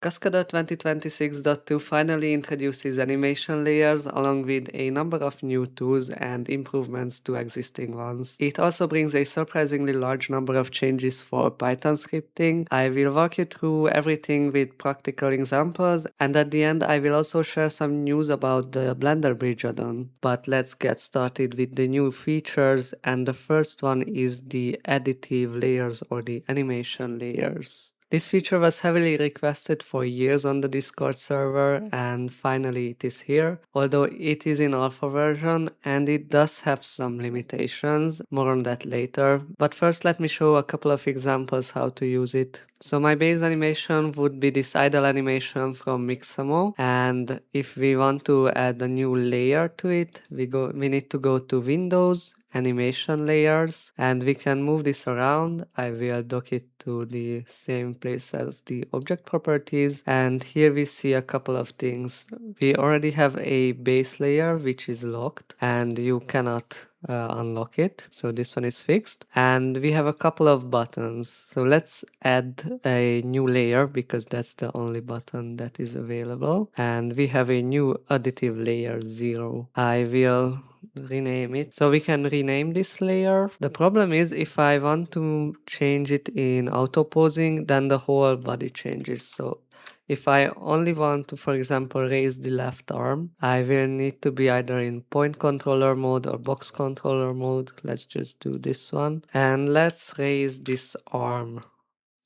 Cascadeur 2026.2 finally introduces animation layers along with a number of new tools and improvements to existing ones. It also brings a surprisingly large number of changes for Python scripting. I will walk you through everything with practical examples, and at the end I will also share some news about the Blender Bridge add-on. But let's get started with the new features, and the first one is the additive layers or the animation layers. This feature was heavily requested for years on the Discord server, and finally it is here, although it is in alpha version and it does have some limitations, more on that later. But first let me show a couple of examples how to use it. So my base animation would be this idle animation from Mixamo, and if we want to add a new layer to it, we need to go to Windows, Animation Layers, and we can move this around. I will dock it to the same place as the object properties, and here we see a couple of things. We already have a base layer which is locked and you cannot unlock it, so this one is fixed, and we have a couple of buttons. So let's add a new layer because that's the only button that is available, and we have a new additive layer 0. I will rename it. So we can rename this layer. The problem is if I want to change it in auto posing, then the whole body changes. So if I only want to, for example, raise the left arm, I will need to be either in point controller mode or box controller mode. Let's just do this one. And let's raise this arm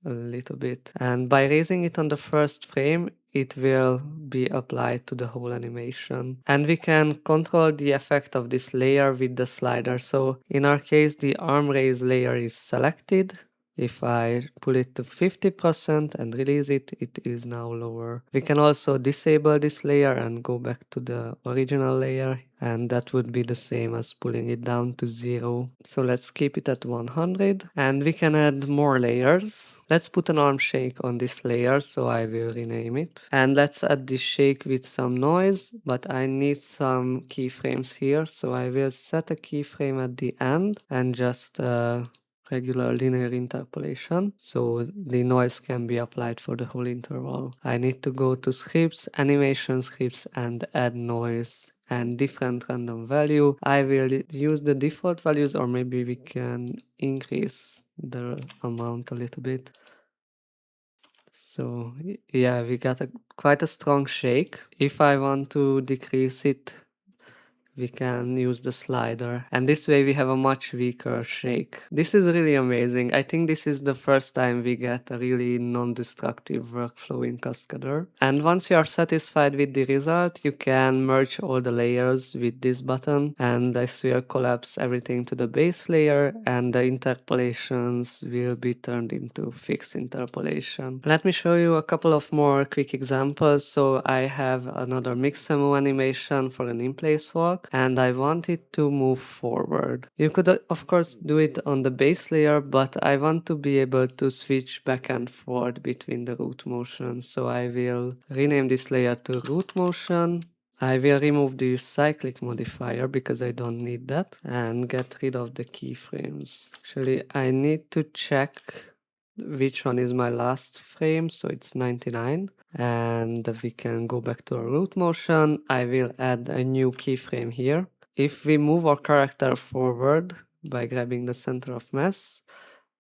a little bit. And by raising it on the first frame, it will be applied to the whole animation. And we can control the effect of this layer with the slider. So in our case, the arm raise layer is selected. If I pull it to 50% and release it, it is now lower. We can also disable this layer and go back to the original layer, and that would be the same as pulling it down to 0. So let's keep it at 100, and we can add more layers. Let's put an arm shake on this layer, so I will rename it. And let's add this shake with some noise, but I need some keyframes here, so I will set a keyframe at the end and just regular linear interpolation, so the noise can be applied for the whole interval. I need to go to scripts, animation scripts, and add noise and different random value. I will use the default values, or maybe we can increase the amount a little bit. So yeah, we got quite a strong shake. If I want to decrease it, we can use the slider, and this way we have a much weaker shake. This is really amazing. I think this is the first time we get a really non-destructive workflow in Cascadeur. And once you are satisfied with the result, you can merge all the layers with this button, and this will collapse everything to the base layer, and the interpolations will be turned into fixed interpolation. Let me show you a couple of more quick examples. So I have another Mixamo animation for an in-place walk, and I want it to move forward. You could of course do it on the base layer, but I want to be able to switch back and forth between the root motion. So I will rename this layer to root motion. I will remove the cyclic modifier because I don't need that, and get rid of the keyframes. Actually, I need to check which one is my last frame, so it's 99, and we can go back to our root motion. I will add a new keyframe here. If we move our character forward by grabbing the center of mass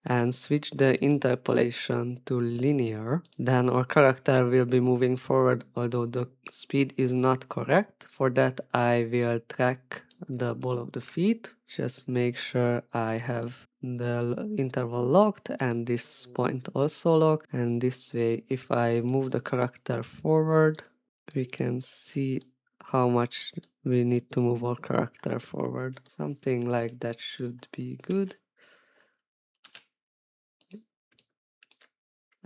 and switch the interpolation to linear, then our character will be moving forward, although the speed is not correct. For that, I will track the ball of the feet. Just make sure I have the interval locked and this point also locked, and this way if I move the character forward, we can see how much we need to move our character forward. Something like that should be good.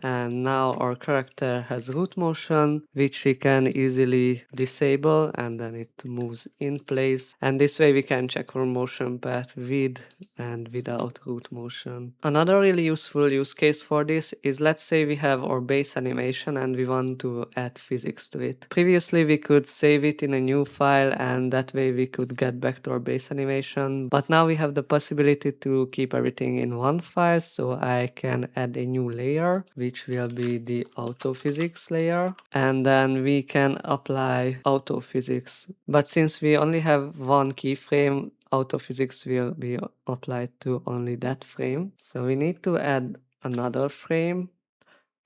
And now our character has root motion, which we can easily disable, and then it moves in place. And this way we can check our motion path with and without root motion. Another really useful use case for this is, let's say we have our base animation and we want to add physics to it. Previously we could save it in a new file, and that way we could get back to our base animation. But now we have the possibility to keep everything in one file, so I can add a new layer which will be the autophysics layer, and then we can apply autophysics. But since we only have one keyframe, autophysics will be applied to only that frame. So we need to add another frame,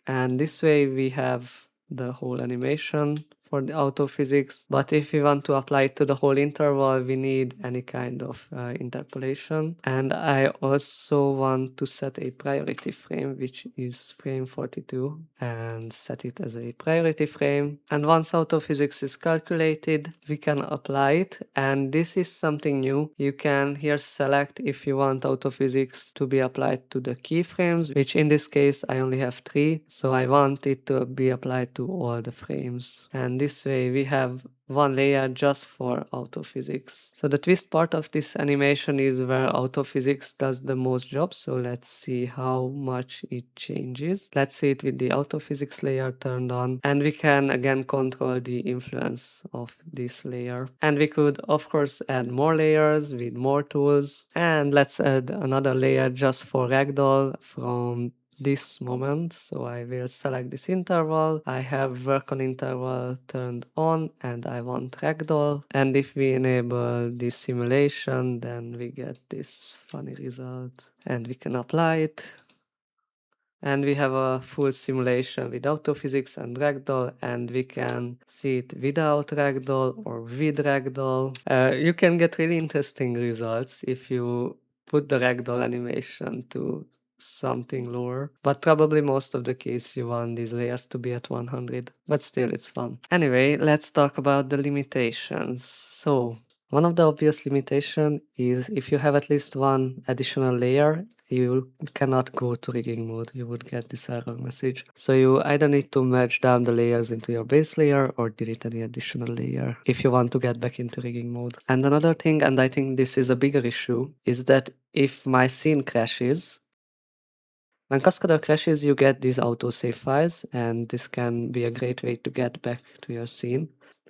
and this way we have the whole animation for the autophysics. But if we want to apply it to the whole interval, we need any kind of interpolation. And I also want to set a priority frame, which is frame 42, and set it as a priority frame. And once autophysics is calculated, we can apply it. And this is something new. You can here select if you want autophysics to be applied to the keyframes, which in this case I only have 3. So I want it to be applied to all the frames. And this way we have one layer just for autophysics. So the twist part of this animation is where autophysics does the most job. So let's see how much it changes. Let's see it with the autophysics layer turned on, and we can again control the influence of this layer. And we could of course add more layers with more tools. And let's add another layer just for ragdoll from this moment. So I will select this interval. I have work on interval turned on, and I want ragdoll. And if we enable this simulation, then we get this funny result, and we can apply it. And we have a full simulation with autophysics and ragdoll, and we can see it without ragdoll or with ragdoll. You can get really interesting results if you put the ragdoll animation to something lower, but probably most of the case you want these layers to be at 100, but still it's fun. Anyway, let's talk about the limitations. So one of the obvious limitations is if you have at least one additional layer, you cannot go to rigging mode. You would get this error message. So you either need to merge down the layers into your base layer or delete any additional layer if you want to get back into rigging mode. And another thing, and I think this is a bigger issue, is that if my scene crashes, when Cascadeur crashes, you get these autosave files, and this can be a great way to get back to your scene.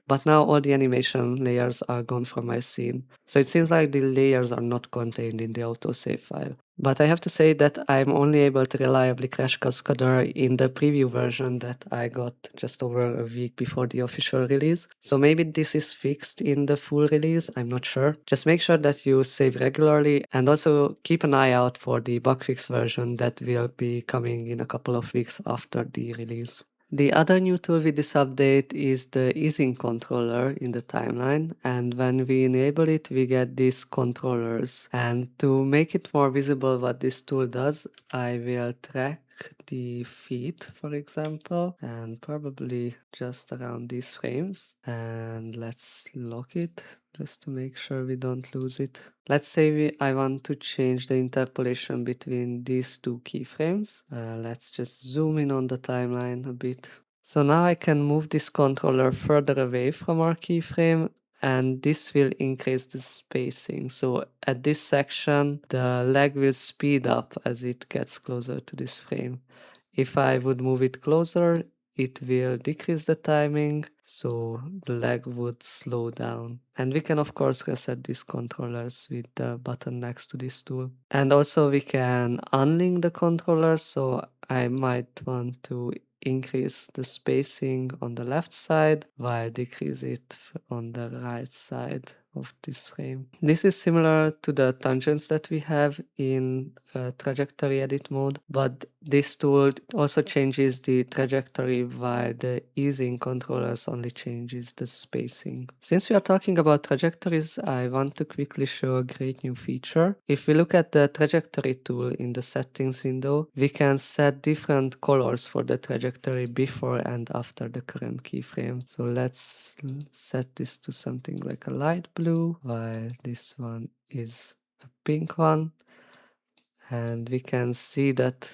But now all the animation layers are gone from my scene. So it seems like the layers are not contained in the autosave file. But I have to say that I'm only able to reliably crash Cascadeur in the preview version that I got just over a week before the official release. So maybe this is fixed in the full release, I'm not sure. Just make sure that you save regularly, and also keep an eye out for the bug fix version that will be coming in a couple of weeks after the release. The other new tool with this update is the easing controller in the timeline, and when we enable it we get these controllers. And to make it more visible what this tool does, I will track the feet, for example, and probably just around these frames, and let's lock it just to make sure we don't lose it. Let's say I want to change the interpolation between these two keyframes. Let's just zoom in on the timeline a bit. So now I can move this controller further away from our keyframe, and this will increase the spacing. So at this section, the lag will speed up as it gets closer to this frame. If I would move it closer, it will decrease the timing, so the lag would slow down. And we can of course reset these controllers with the button next to this tool. And also we can unlink the controller, so I might want to increase the spacing on the left side while decrease it on the right side of this frame. This is similar to the tangents that we have in trajectory edit mode, but this tool also changes the trajectory while the easing controllers only changes the spacing. Since we are talking about trajectories, I want to quickly show a great new feature. If we look at the trajectory tool in the settings window, we can set different colors for the trajectory before and after the current keyframe. So let's set this to something like a light blue, while this one is a pink one. And we can see that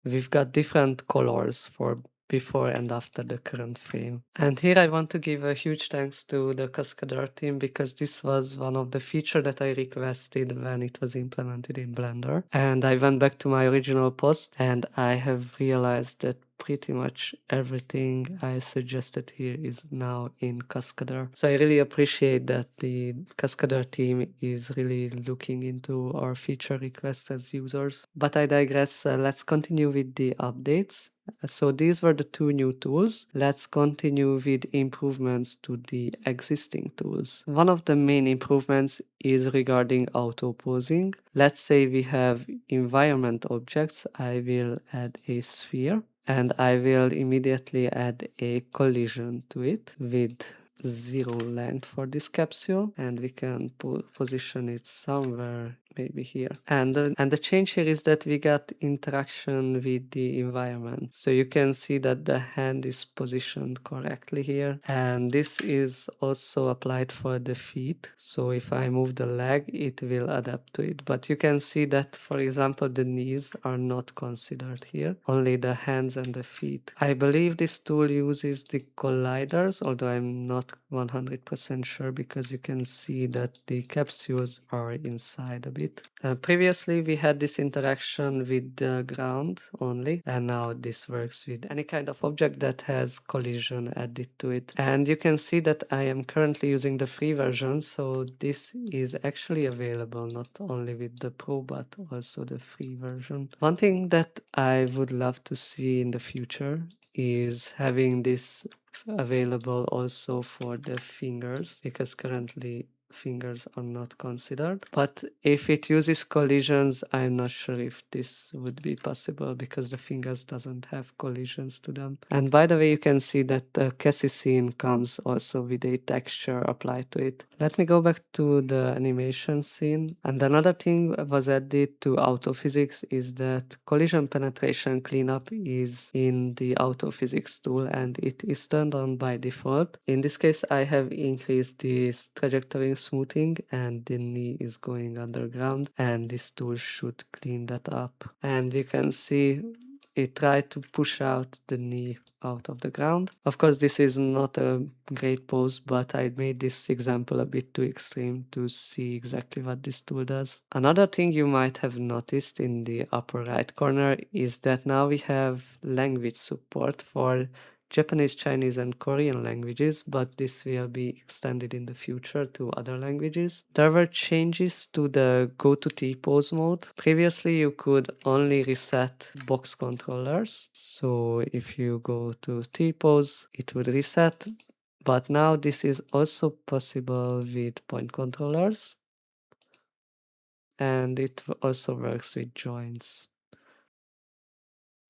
we've got different colors for before and after the current frame. And here I want to give a huge thanks to the Cascadeur team, because this was one of the features that I requested when it was implemented in Blender. And I went back to my original post and I have realized that pretty much everything I suggested here is now in Cascadeur. So I really appreciate that the Cascadeur team is really looking into our feature requests as users. But I digress. Let's continue with the updates. So these were the two new tools. Let's continue with improvements to the existing tools. One of the main improvements is regarding auto posing. Let's say we have environment objects. I will add a sphere and I will immediately add a collision to it with 0 length for this capsule, and we can position it somewhere, maybe here. And the change here is that we got interaction with the environment. So you can see that the hand is positioned correctly here, and this is also applied for the feet. So if I move the leg, it will adapt to it. But you can see that, for example, the knees are not considered here, only the hands and the feet. I believe this tool uses the colliders, although I'm not 100% sure because you can see that the capsules are inside a bit. Previously we had this interaction with the ground only, and now this works with any kind of object that has collision added to it. And you can see that I am currently using the free version, so this is actually available not only with the Pro but also the free version. One thing that I would love to see in the future is having this available also for the fingers, because currently fingers are not considered. But if it uses collisions, I'm not sure if this would be possible because the fingers doesn't have collisions to them. And by the way, you can see that the Cassie scene comes also with a texture applied to it. Let me go back to the animation scene. And another thing was added to AutoPhysics is that collision penetration cleanup is in the AutoPhysics tool and it is turned on by default. In this case, I have increased this trajectory smoothing and the knee is going underground, and this tool should clean that up. And we can see it tried to push out the knee out of the ground. Of course, this is not a great pose, but I made this example a bit too extreme to see exactly what this tool does. Another thing you might have noticed in the upper right corner is that now we have language support for Japanese, Chinese, and Korean languages, but this will be extended in the future to other languages. There were changes to the go to T-pose mode. Previously, you could only reset box controllers. So if you go to T-pose, it would reset. But now this is also possible with point controllers. And it also works with joints.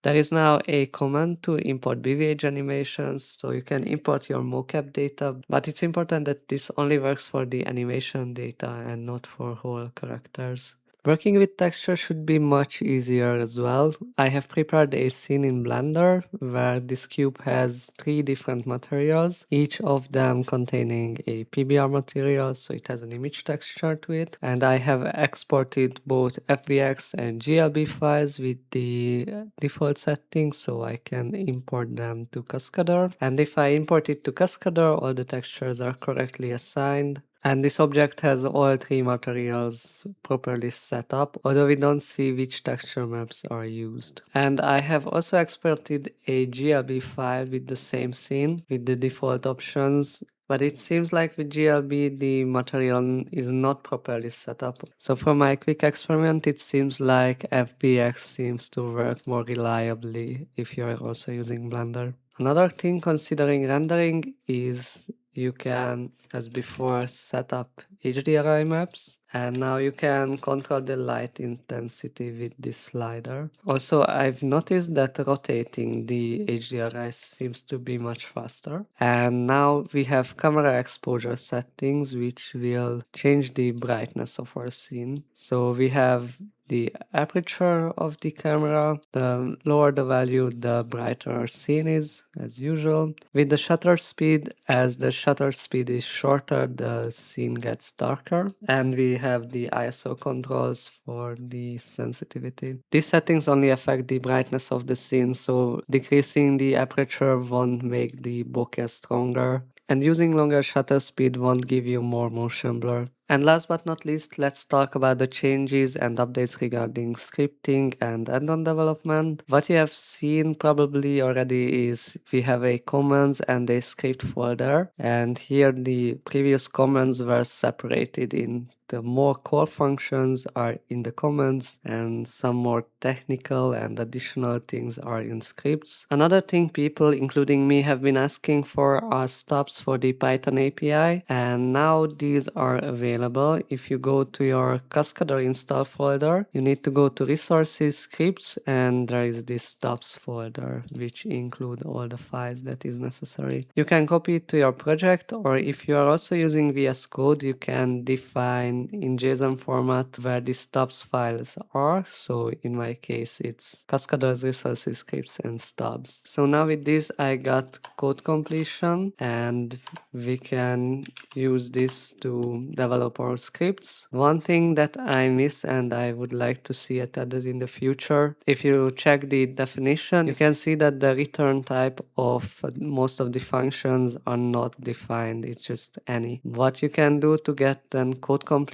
There is now a command to import BVH animations, so you can import your mocap data, but it's important that this only works for the animation data and not for whole characters. Working with texture should be much easier as well. I have prepared a scene in Blender where this cube has 3 different materials, each of them containing a PBR material, so it has an image texture to it. And I have exported both FBX and GLB files with the default settings, so I can import them to Cascadeur. And if I import it to Cascadeur, all the textures are correctly assigned. And this object has all 3 materials properly set up, although we don't see which texture maps are used. And I have also exported a GLB file with the same scene, with the default options, but it seems like with GLB the material is not properly set up. So for my quick experiment, it seems like FBX seems to work more reliably if you're also using Blender. Another thing considering rendering is you can, as before, set up HDRI maps, and now you can control the light intensity with this slider. Also, I've noticed that rotating the HDRI seems to be much faster. And now we have camera exposure settings, which will change the brightness of our scene. So we have the aperture of the camera. The lower the value, the brighter our scene is, as usual. With the shutter speed, as the shutter speed is shorter, the scene gets darker. And we have the ISO controls for the sensitivity. These settings only affect the brightness of the scene, so decreasing the aperture won't make the bokeh stronger. And using longer shutter speed won't give you more motion blur. And last but not least, let's talk about the changes and updates regarding scripting and add-on development. What you have seen probably already is we have a commands and a script folder, and here the previous commands were separated in the more core functions are in the commands and some more technical and additional things are in scripts. Another thing people, including me, have been asking for are stubs for the Python API, and now these are available. If you go to your Cascadeur install folder, you need to go to resources, scripts, and there is this stubs folder which include all the files that is necessary. You can copy it to your project, or if you are also using VS Code, you can define in JSON format where the stubs files are. So in my case, it's Cascadeur's resources, scripts, and stubs. So now with this, I got code completion, and we can use this to develop our scripts. One thing that I miss and I would like to see it added in the future, if you check the definition, you can see that the return type of most of the functions are not defined. It's just any. What you can do to get then code completion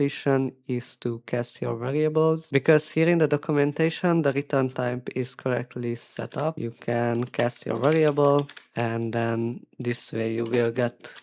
is to cast your variables, because here in the documentation the return type is correctly set up. You can cast your variable, and then this way you will get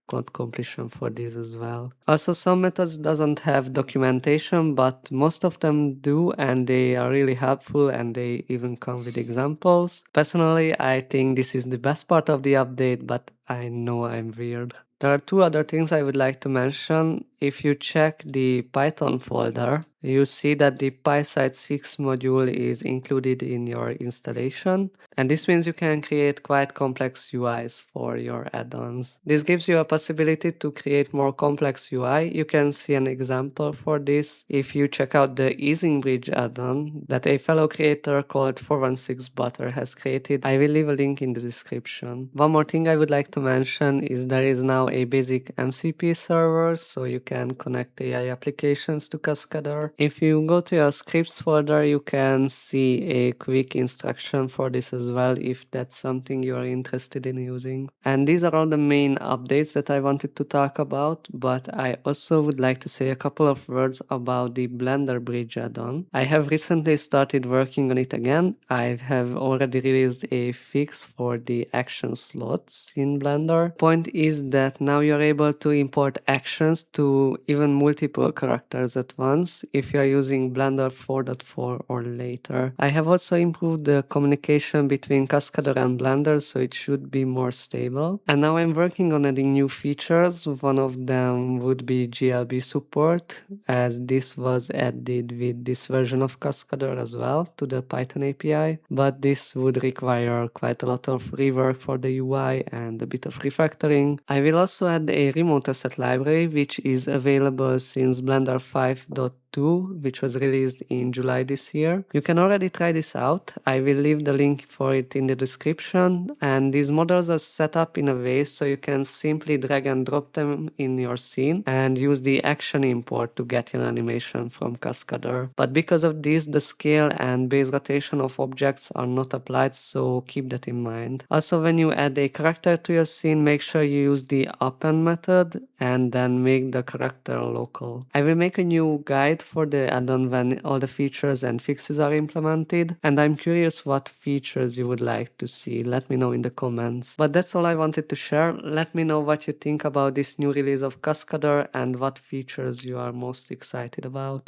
code completion for this as well. Also, some methods doesn't have documentation, but most of them do, and they are really helpful, and they even come with examples. Personally, I think this is the best part of the update, but I know I'm weird. There are two other things I would like to mention. If you check the Python folder, you see that the PySite 6 module is included in your installation, and this means you can create quite complex UIs for your add-ons. This gives you a possibility to create more complex UI. You can see an example for this if you check out the easing bridge add-on that a fellow creator called 416butter has created. I will leave a link in the description. One more thing I would like to mention is there is now a basic MCP server, so you can connect AI applications to Cascadeur. If you go to your scripts folder, you can see a quick instruction for this as well if that's something you are interested in using. And these are all the main updates that I wanted to talk about, but I also would like to say a couple of words about the Blender Bridge add-on. I have recently started working on it again. I have already released a fix for the action slots in Blender. Point is that now you're able to import actions to even multiple characters at once if you are using Blender 4.4 or later. I have also improved the communication between Cascadeur and Blender, so it should be more stable. And now I'm working on adding new features. One of them would be GLB support, as this was added with this version of Cascadeur as well to the Python API, but this would require quite a lot of rework for the UI and a bit of refactoring. I will also add a remote asset library, which is available since Blender 5.2, which was released in July this year. You can already try this out. I will leave the link for it in the description, and these models are set up in a way so you can simply drag and drop them in your scene and use the action import to get an animation from Cascadeur. But because of this, the scale and base rotation of objects are not applied, so keep that in mind. Also, when you add a character to your scene, make sure you use the append method and then make the character local. I will make a new guide for the add-on when all the features and fixes are implemented, and I'm curious what features you would like to see. Let me know in the comments. But that's all I wanted to share. Let me know what you think about this new release of Cascadeur and what features you are most excited about.